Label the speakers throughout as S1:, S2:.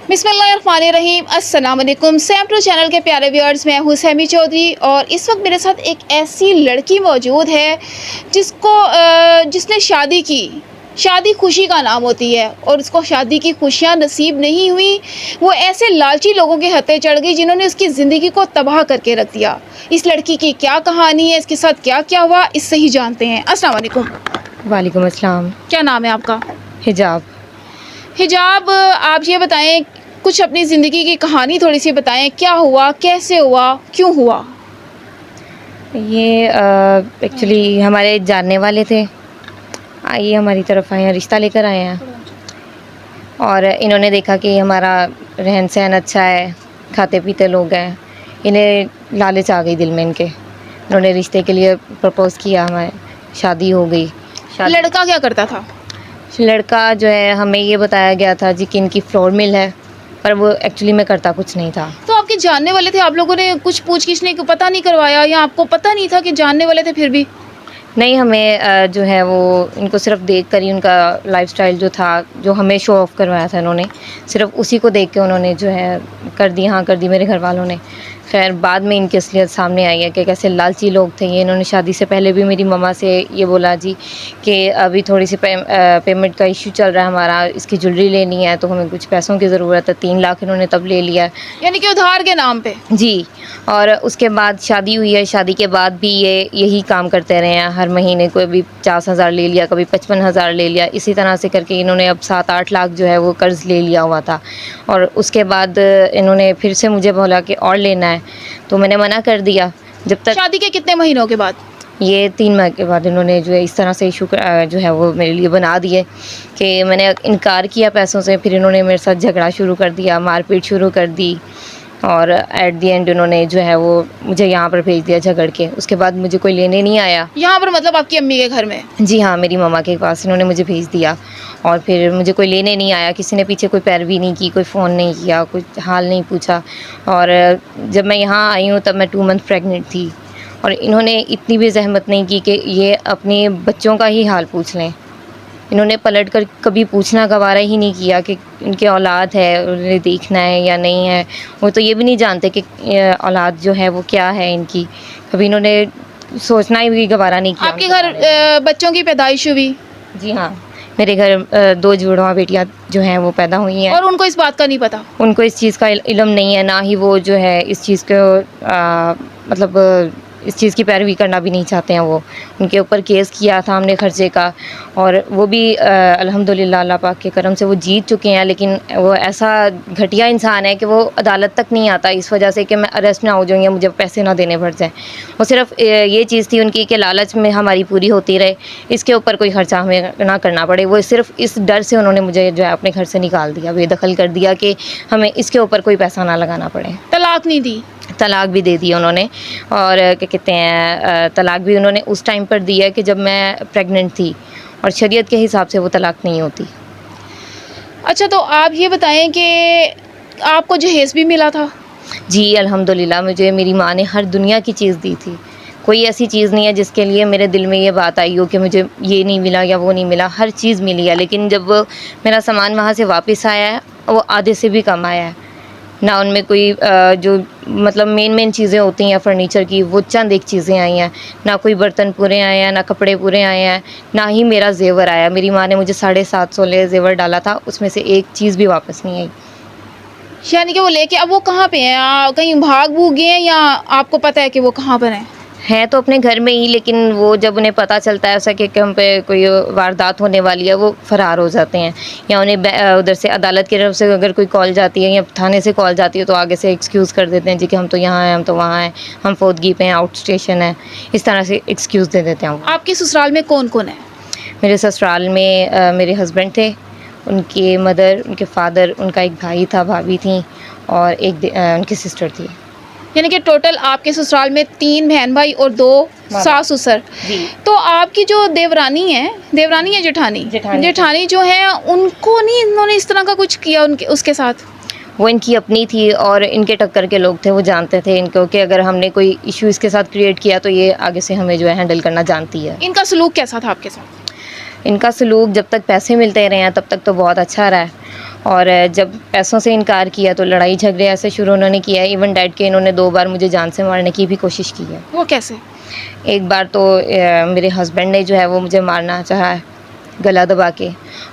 S1: बिस्मिल्लाहिर्रहमानिर्रहीम, अस्सलाम वालेकुम। सैम टू चैनल के प्यारे व्यूअर्स, मैं हूँ सैमी चौधरी और इस वक्त मेरे साथ एक ऐसी लड़की मौजूद है जिसने शादी खुशी का नाम होती है और उसको शादी की खुशियाँ नसीब नहीं हुई। वो ऐसे लालची लोगों के हत्थे चढ़ गई जिन्होंने उसकी ज़िंदगी को तबाह करके रख दिया। इस लड़की की क्या कहानी है, इसके साथ क्या क्या हुआ, इससे ही जानते हैं। अस्सलाम वालेकुम।
S2: वालेकुम अस्सलाम।
S1: क्या नाम है आपका?
S2: हिजाब।
S1: हिजाब, आप ये बताएं, कुछ अपनी ज़िंदगी की कहानी थोड़ी सी बताएं। क्या हुआ, कैसे हुआ, क्यों हुआ?
S2: ये एक्चुअली हमारे जानने वाले थे, आइए हमारी तरफ आए हैं, रिश्ता लेकर आए हैं और इन्होंने देखा कि हमारा रहन सहन अच्छा है, खाते पीते लोग हैं, इन्हें लालच आ गई दिल में इनके। इन्होंने रिश्ते के लिए प्रपोज़ किया, हमारे शादी हो गई।
S1: लड़का क्या करता था?
S2: लड़का जो है, हमें ये बताया गया था जी कि इनकी फ्लोर मिल है, पर वो एक्चुअली में करता कुछ नहीं था।
S1: तो आपके जानने वाले थे, आप लोगों ने कुछ पूछ-गिछ नहीं, पता नहीं करवाया या आपको पता नहीं था कि जानने वाले थे फिर भी?
S2: नहीं, हमें जो है वो इनको सिर्फ़ देख कर ही उनका लाइफ़स्टाइल जो था, जो हमें शो ऑफ़ करवाया था इन्होंने, सिर्फ़ उसी को देख के उन्होंने जो है कर दी, हाँ कर दी मेरे घर वालों ने। ख़ैर बाद में इनकी असलियत सामने आई है कि कैसे लालची लोग थे ये। इन्होंने शादी से पहले भी मेरी मम्मा से ये बोला जी कि अभी थोड़ी-सी पेमेंट का इश्यू चल रहा है हमारा, इसकी ज्वेलरी लेनी है तो हमें कुछ पैसों की ज़रूरत है। 3 लाख इन्होंने तब ले लिया।
S1: यानी कि उधार के नाम पे?
S2: जी। और उसके बाद शादी हुई है, शादी के बाद भी ये यही काम करते रहे हैं। हर महीने कोई भी 50,000 ले लिया, कभी 55,000 ले लिया। इसी तरह से करके इन्होंने अब 7-8 लाख जो है वो कर्ज़ ले लिया हुआ था। और उसके बाद इन्होंने फिर से मुझे बोला कि और लेना है, तो मैंने मना कर दिया। जब तक
S1: शादी के कितने महीनों के बाद?
S2: ये 3 माह के बाद इन्होंने जो है इस तरह से इशू जो है वो मेरे लिए बना दिए कि मैंने इनकार किया पैसों से। फिर इन्होंने मेरे साथ झगड़ा शुरू कर दिया, मारपीट शुरू कर दी और एट द एंड उन्होंने जो है वो मुझे यहाँ पर भेज दिया झगड़ के। उसके बाद मुझे कोई लेने नहीं आया।
S1: यहाँ पर मतलब आपकी अम्मी के घर में?
S2: जी हाँ, मेरी मम्मा के पास इन्होंने मुझे भेज दिया और फिर मुझे कोई लेने नहीं आया। किसी ने पीछे कोई पैरवी नहीं की, कोई फ़ोन नहीं किया, कोई हाल नहीं पूछा। और जब मैं यहाँ आई हूँ तब मैं 2 मंथ प्रेग्नेंट थी और इन्होंने इतनी भी ज़हमत नहीं की कि ये अपने बच्चों का ही हाल पूछ लें। इन्होंने पलट कर कभी पूछना गवारा ही नहीं किया कि इनके औलाद है, उन्हें देखना है या नहीं है। वो तो ये भी नहीं जानते कि औलाद जो है वो क्या है इनकी। कभी इन्होंने सोचना ही भी गवारा नहीं किया।
S1: आपके घर बच्चों की पैदाइश हुई?
S2: जी हाँ, मेरे घर 2 जुड़वा बेटियाँ जो हैं वो पैदा हुई हैं।
S1: और उनको इस बात का नहीं पता?
S2: उनको इस चीज़ का इल्म नहीं है, ना ही वो जो है इस चीज़ को मतलब इस चीज़ की पैरवी करना भी नहीं चाहते हैं वो। उनके ऊपर केस किया था हमने खर्चे का और वो भी अल्हम्दुलिल्लाह अल्लाह पाक के करम से वो जीत चुके हैं। लेकिन वो ऐसा घटिया इंसान है कि वो अदालत तक नहीं आता इस वजह से कि मैं अरेस्ट ना हो जाऊँ या मुझे पैसे ना देने पड़ जाएँ। वो सिर्फ़ ये चीज़ थी उनकी कि लालच में हमारी पूरी होती रहे, इसके ऊपर कोई खर्चा हमें ना करना पड़े। वो सिर्फ़ इस डर से उन्होंने मुझे जो है अपने घर से निकाल दिया, बेदखल कर दिया कि हमें इसके ऊपर कोई पैसा ना लगाना पड़े।
S1: तलाक नहीं दी?
S2: तलाक भी दे दिया उन्होंने। और क्या कहते हैं, तलाक भी उन्होंने उस टाइम पर दिया कि जब मैं प्रेग्नेंट थी और शरीयत के हिसाब से वो तलाक नहीं होती।
S1: अच्छा, तो आप ये बताएं कि आपको जहेज़ भी मिला था?
S2: जी अल्हम्दुलिल्लाह, मुझे मेरी माँ ने हर दुनिया की चीज़ दी थी। कोई ऐसी चीज़ नहीं है जिसके लिए मेरे दिल में ये बात आई हो कि मुझे ये नहीं मिला या वो नहीं मिला। हर चीज़ मिली है, लेकिन जब मेरा सामान वहाँ से वापस आया है वो आधे से भी कम आया है। ना उनमें कोई जो मतलब मेन चीज़ें होती हैं फ़र्नीचर की, वो चंद एक चीज़ें आई हैं। ना कोई बर्तन पूरे आए हैं, ना कपड़े पूरे आए हैं, ना ही मेरा ज़ेवर आया। मेरी माँ ने मुझे 750 तोले ज़ेवर डाला था, उसमें से एक चीज़ भी वापस नहीं आई।
S1: यानी कि वो लेके अब वो कहाँ पे हैं? कहीं भाग-भूग गए हैं या आपको पता है कि वो कहाँ पर हैं?
S2: हैं तो अपने घर में ही, लेकिन वो जब उन्हें पता चलता है ऐसा कि हम पे कोई वारदात होने वाली है, वो फ़रार हो जाते हैं। या उन्हें उधर से अदालत की तरफ से अगर कोई कॉल जाती है या थाने से कॉल जाती है तो आगे से एक्सक्यूज़ कर देते हैं जी कि हम तो यहाँ हैं, हम तो वहाँ हैं, हम फौतगी पे हैं, आउट स्टेशन है। इस तरह से एक्सक्यूज़ दे देते हैं वो।
S1: आपके ससुराल में कौन-कौन है?
S2: मेरे ससुराल में मेरे हस्बैंड थे, उनके मदर, उनके फादर, उनका एक भाई था, भाभी थी और एक उनकी सिस्टर थी।
S1: यानी कि टोटल आपके ससुराल में 3 बहन भाई और 2 सास ससुर।
S2: जी।
S1: तो आपकी जो देवरानी है जेठानी? जेठानी जो है, उनको नहीं इन्होंने इस तरह का कुछ किया उसके साथ?
S2: वो इनकी अपनी थी और इनके टक्कर के लोग थे, वो जानते थे इनको कि अगर हमने कोई इशू इसके साथ क्रिएट किया तो ये आगे से हमें जो है हैंडल करना जानती है।
S1: इनका सलूक कैसा था आपके साथ?
S2: इनका सलूक जब तक पैसे मिलते रहे हैं तब तक तो बहुत अच्छा रहा है और जब पैसों से इनकार किया तो लड़ाई झगड़े ऐसे शुरू उन्होंने किया है। इवन डैड के इन्होंने 2 बार मुझे जान से मारने की भी कोशिश की है।
S1: वो कैसे?
S2: एक बार तो मेरे हस्बैंड ने जो है वो मुझे मारना चाहा है गला दबा के,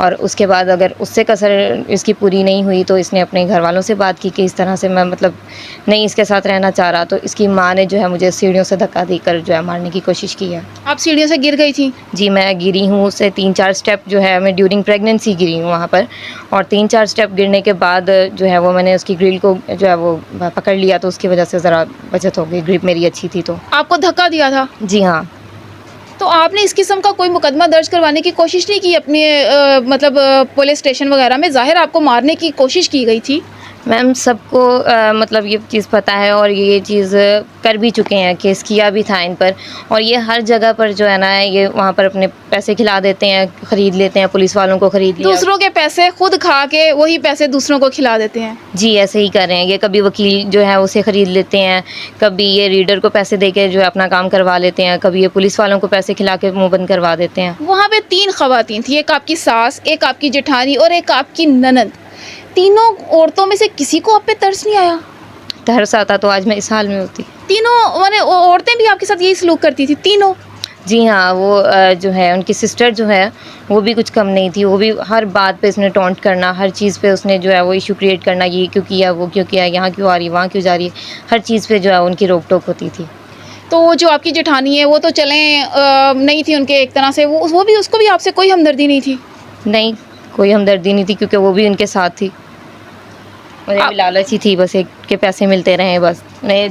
S2: और उसके बाद अगर उससे कसर इसकी पूरी नहीं हुई तो इसने अपने घर वालों से बात की कि इस तरह से मैं मतलब नहीं इसके साथ रहना चाह रहा, तो इसकी माँ ने जो है मुझे सीढ़ियों से धक्का देकर जो है मारने की कोशिश की है।
S1: आप सीढ़ियों से गिर गई थी?
S2: जी, मैं गिरी हूँ, उससे 3-4 स्टेप जो है मैं ड्यूरिंग प्रेगनेंसी गिरी हूँ वहाँ पर, और 3-4 स्टेप गिरने के बाद जो है वो मैंने उसकी ग्रिल को जो है वो पकड़ लिया, तो उसकी वजह से ज़रा बचत हो गई, ग्रिप मेरी अच्छी थी तो।
S1: आपको धक्का दिया था?
S2: जी हाँ।
S1: तो आपने इस किस्म का कोई मुकदमा दर्ज करवाने की कोशिश नहीं की अपने मतलब पुलिस स्टेशन वगैरह में? ज़ाहिर आपको मारने की कोशिश की गई थी।
S2: मैम सबको मतलब ये चीज़ पता है और ये चीज़ कर भी चुके हैं, केस किया भी था इन पर, और ये हर जगह पर जो है ना ये वहाँ पर अपने पैसे खिला देते हैं, ख़रीद लेते हैं, पुलिस वालों को ख़रीद लिया।
S1: दूसरों के पैसे खुद खा के वही पैसे दूसरों को खिला देते हैं।
S2: जी, ऐसे ही कर रहे हैं ये। कभी वकील जो है उसे ख़रीद लेते हैं, कभी ये रीडर को पैसे दे के जो है अपना काम करवा लेते हैं, कभी ये पुलिस वालों को पैसे खिला के मुँह बंद करवा देते हैं।
S1: वहाँ पे 3 ख़वातीन थी, एक आपकी सास, एक आपकी जेठानी और एक आपकी ननद। तीनों औरतों में से किसी को आप पे तरस नहीं आया?
S2: तरस आता तो आज मैं इस हाल में होती।
S1: तीनों माने औरतें भी आपके साथ यही सलूक करती थी तीनों?
S2: जी हाँ, वो जो है उनकी सिस्टर जो है वो भी कुछ कम नहीं थी, वो भी हर बात पे उसने टॉन्ट करना, हर चीज़ पे उसने जो है वो इशू क्रिएट करना, ये क्यों किया, वो क्यों किया, यहाँ क्यों आ रही है, वहाँ क्यों जा रही है, हर चीज़ पे जो है उनकी रोक टोक होती थी।
S1: तो जो आपकी जेठानी है वो तो चलें नहीं थी उनके एक तरह से, वो भी, उसको भी आपसे कोई हमदर्दी नहीं थी?
S2: नहीं, कोई हमदर्दी नहीं थी क्योंकि वो भी उनके साथ थी। मुझे भी लालच ही थी बस एक के पैसे मिलते रहे बस। मैं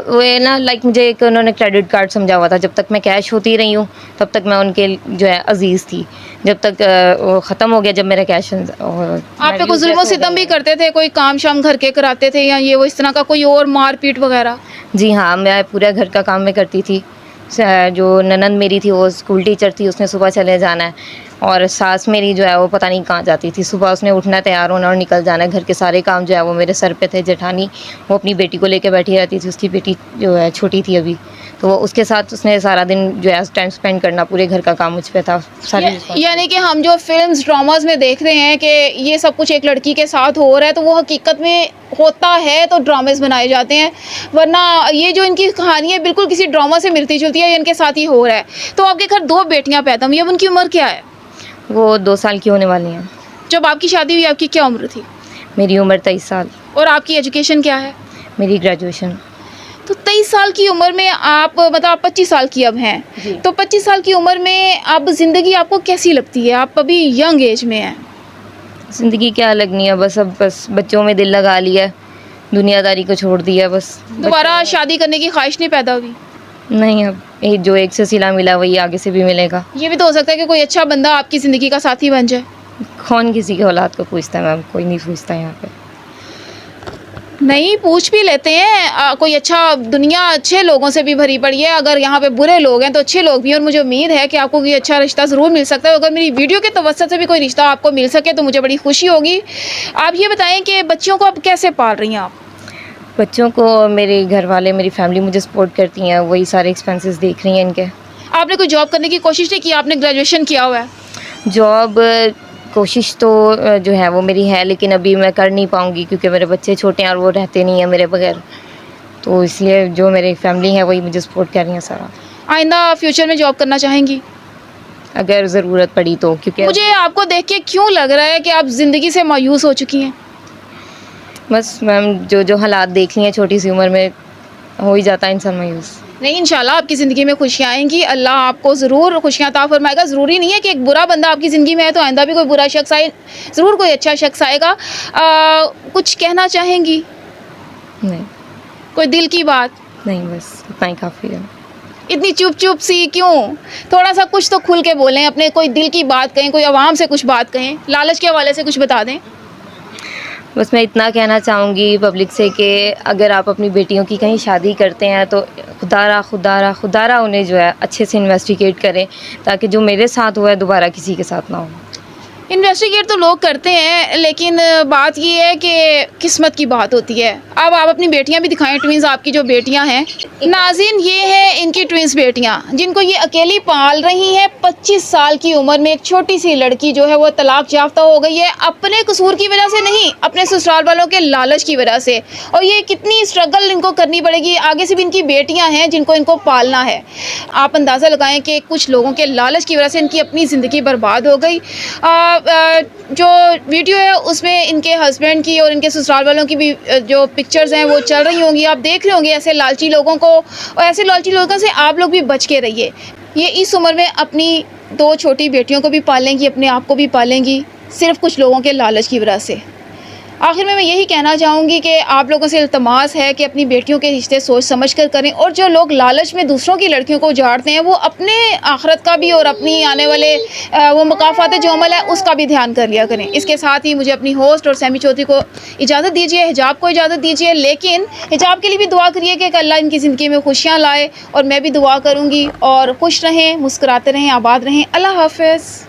S2: वो ना लाइक मुझे एक उन्होंने क्रेडिट कार्ड समझा हुआ था, जब तक मैं कैश होती रही हूँ तब तक मैं उनके जो है अजीज़ थी, जब तक वो ख़त्म हो गया, जब मेरा कैश
S1: आप पे कुछ जुल्म सितम भी करते थे? कोई काम शाम घर के कराते थे या ये वो इस तरह का कोई और मार पीट वगैरह?
S2: जी हाँ, मैं पूरा घर का काम मैं करती थी। जो ननंद मेरी थी वो स्कूल टीचर थी, उसने सुबह चले जाना है, और सास मेरी जो है वो पता नहीं कहाँ जाती थी, सुबह उसने उठना, तैयार होना और निकल जाना है। घर के सारे काम जो है वो मेरे सर पे थे। जेठानी वो अपनी बेटी को लेके बैठी रहती थी, उसकी बेटी जो है छोटी थी अभी, तो वो उसके साथ उसने सारा दिन जो है टाइम स्पेंड करना, पूरे घर का काम मुझ पे था सारी।
S1: यानी कि हम जो फिल्म्स ड्रामास में देख रहे हैं कि ये सब कुछ एक लड़की के साथ हो रहा है, तो वो हकीकत में होता है तो ड्रामेस बनाए जाते हैं, वरना ये जो इनकी कहानी है बिल्कुल किसी ड्रामा से मिलती जुलती है, इनके साथ ही हो रहा है। तो आपके घर 2 बेटियां पैदा हुई, अब उनकी उम्र क्या है?
S2: वो 2 साल की होने वाली हैं।
S1: जब आपकी शादी हुई आपकी क्या उम्र थी?
S2: मेरी उम्र 23 साल।
S1: और आपकी एजुकेशन क्या है?
S2: मेरी ग्रेजुएशन।
S1: तो 23 साल की उम्र में आप मतलब आप 25 साल की अब हैं, तो 25 साल की उम्र में अब ज़िंदगी आपको कैसी लगती है? आप अभी यंग एज में हैं।
S2: ज़िंदगी क्या लगनी है, बस बच्चों में दिल लगा लिया, दुनियादारी को छोड़ दिया बस।
S1: दोबारा शादी करने की ख्वाहिश नहीं पैदा हुई?
S2: नहीं, अब जो एक से सिला मिला वही आगे से भी मिलेगा।
S1: ये भी तो हो सकता है कि कोई अच्छा बंदा आपकी ज़िंदगी का साथी बन जाए।
S2: कौन किसी के औलाद को पूछता है मैम, कोई नहीं पूछता यहाँ पे।
S1: नहीं, पूछ भी लेते हैं कोई अच्छा, दुनिया अच्छे लोगों से भी भरी पड़ी है, अगर यहाँ पे बुरे लोग हैं तो अच्छे लोग भी हैं, और मुझे उम्मीद है कि आपको कोई अच्छा रिश्ता ज़रूर मिल सकता है। अगर मेरी वीडियो के तवज्जुह से भी कोई रिश्ता आपको मिल सके तो मुझे बड़ी खुशी होगी। आप ये बताएं कि बच्चों को आप कैसे पाल रही हैं आप?
S2: बच्चों को मेरे घर वाले, मेरी फैमिली मुझे सपोर्ट करती हैं, वही सारे एक्सपेंसेस देख रही हैं इनके।
S1: आपने कोई जॉब करने की कोशिश नहीं की? आपने ग्रेजुएशन किया हुआ है।
S2: जॉब कोशिश तो जो है वो मेरी है, लेकिन अभी मैं कर नहीं पाऊँगी क्योंकि मेरे बच्चे छोटे हैं और वो रहते नहीं हैं मेरे बगैर, तो इसलिए जो मेरी फैमिली है वही मुझे सपोर्ट कर रही है सारा।
S1: आइंदा फ्यूचर में जॉब करना चाहेंगी?
S2: अगर ज़रूरत पड़ी तो, क्योंकि
S1: मुझे आपको देख के क्यों लग रहा है कि आप ज़िंदगी से मायूस हो चुकी हैं?
S2: बस मैम जो हालात देख ली हैं छोटी सी उम्र में, हो ही जाता है इंसान मायूस।
S1: नहीं, इंशाल्लाह आपकी ज़िंदगी में खुशियाँ आएंगी, अल्लाह आपको ज़रूर खुशियाँ अता फरमाएगा। ज़रूरी नहीं है कि एक बुरा बंदा आपकी ज़िंदगी में है तो आइंदा भी कोई बुरा शख्स आए, ज़रूर कोई अच्छा शख्स आएगा। कुछ कहना चाहेंगी?
S2: नहीं,
S1: कोई दिल की बात?
S2: नहीं, बस इतना ही काफ़ी है।
S1: इतनी चुप सी क्यों? थोड़ा सा कुछ तो खुल के बोलें, अपने कोई दिल की बात कहें, कोई आवाम से कुछ बात कहें, लालच के हवाले से कुछ बता दें।
S2: बस मैं इतना कहना चाहूँगी पब्लिक से कि अगर आप अपनी बेटियों की कहीं शादी करते हैं तो खुदारा उन्हें जो है अच्छे से इन्वेस्टिगेट करें, ताकि जो मेरे साथ हुआ है दोबारा किसी के साथ ना हो।
S1: इन्वेस्टिगेट तो लोग करते हैं, लेकिन बात ये है कि किस्मत की बात होती है। अब आप अपनी बेटियां भी दिखाएं, ट्विंस आपकी जो बेटियां हैं। नाज़रीन, ये है इनकी ट्विंस बेटियां जिनको ये अकेली पाल रही हैं। 25 साल की उम्र में एक छोटी सी लड़की जो है वो तलाक याफ्ता हो गई है, अपने कसूर की वजह से नहीं, अपने ससुराल वालों के लालच की वजह से। और ये कितनी स्ट्रगल इनको करनी पड़ेगी, आगे से भी इनकी बेटियां हैं जिनको इनको पालना है। आप अंदाज़ा लगाएं कि कुछ लोगों के लालच की वजह से इनकी अपनी ज़िंदगी बर्बाद हो गई। जो वीडियो है उसमें इनके हस्बैंड की और इनके ससुराल वालों की भी जो पिक्चर्स हैं वो चल रही होंगी। आप देख रहे होंगे ऐसे लालची लोगों को, और ऐसे लालची लोगों से आप लोग भी बच के रहिए। ये इस उम्र में अपनी 2 छोटी बेटियों को भी पालेंगी, अपने आप को भी पालेंगी, सिर्फ कुछ लोगों के लालच की वजह से। आखिर में मैं यही कहना चाहूँगी कि आप लोगों से इल्तमास है कि अपनी बेटियों के रिश्ते सोच समझ कर करें, और जो लोग लालच में दूसरों की लड़कियों को उजाड़ते हैं वो अपने आखिरत का भी और अपनी आने वाले वो मुकाफात जो अमल है उसका भी ध्यान कर लिया करें। इसके साथ ही मुझे अपनी होस्ट और सैमी चौधरी को इजाज़त दीजिए, हिजाब को इजाज़त दीजिए, लेकिन हिजाब के लिए भी दुआ करिए कि अल्लाह इनकी ज़िंदगी में खुशियाँ लाए, और मैं भी दुआ करूँगी। और खुश रहें, मुस्कुराते रहें, आबाद रहें। अल्लाह हाफ़िज़।